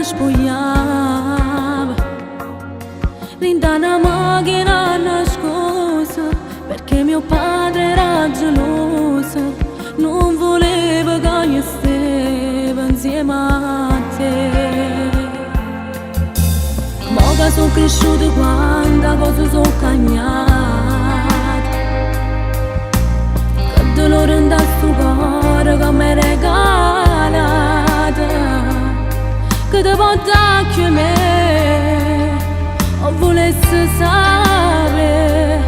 spogliava, linda una macchina nascosta, perché mio padre era geloso, non voleva che io stesse insieme a te. Mo che sono cresciuto, quanta cosa sono cambiata, che dolore in sto cuore che mi regalata, che ti porta a me, o volessi sapere,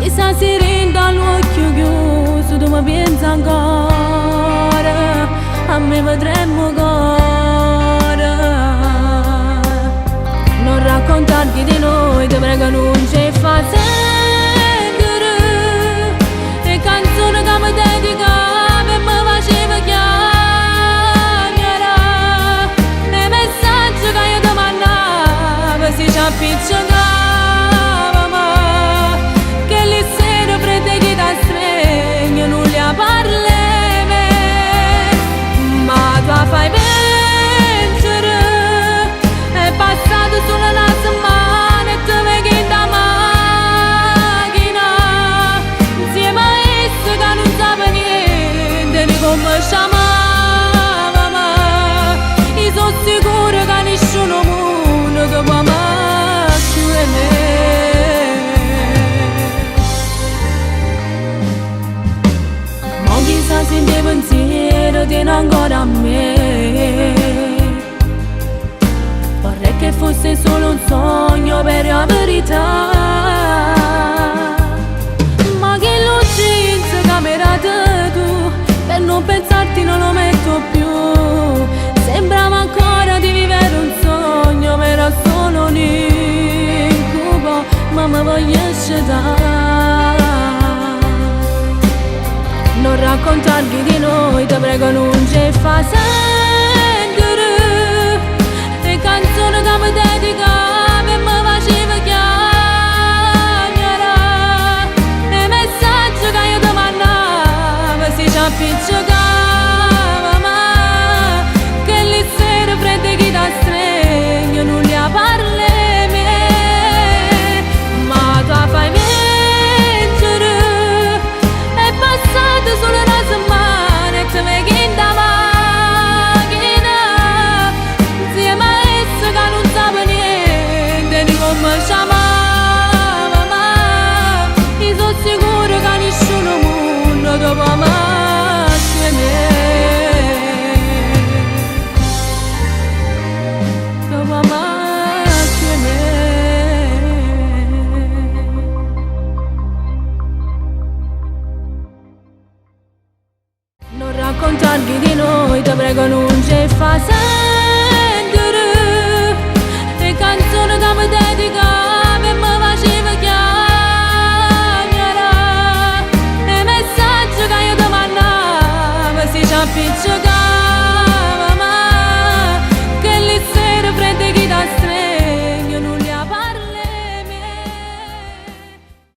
chissà se rende all'occhio chiuso, tu mi pensi ancora, a me vedremmo ancora. Non raccontarti di noi, ti prego non ci fa sentire, le canzoni che mi dedicavi e mi faceva chiamare, le messaggi che io ti mandavo si ci appiccicava, ma che le sere fredde che ti stregno non li parli, ma tu fai vincere, è passato solo una settimana e ti vedi in da macchina, insieme a essa che non sape niente di come chiamava, ma io sono sicura che nessuno mondo che può amare più di me. Ma chissà se il tuo pensiero tiene ancora a me, vorrei che fosse solo un sogno per la verità, ma che l'urgenza camerata tu, per non pensarti non lo metto più, sembrava ancora di vivere un sogno, ma era solo un incubo, ma mi voglio scegliere. Non raccontarti di noi, ti prego non ci fa sentire, le canzoni che mi dedicavi e mi faceva chiamare, le messaggi che io ti mandavo si ci appiccicava, ma che le sere fredde che ti stregno non li parli, ma tu fai vincere, è passato solo una settimana e ti vedi in da macchina, insieme a essa che non sape niente di come chiamava, ma io sono sicura che nessuno mondo che può amare più di me, che può amare più di me. Non raccontarti di noi, ti prego non ci fa sentire, le canzoni che mi dedicavi e mi faceva chiamare, le messaggi che io ti mandavo si ci appiccicava.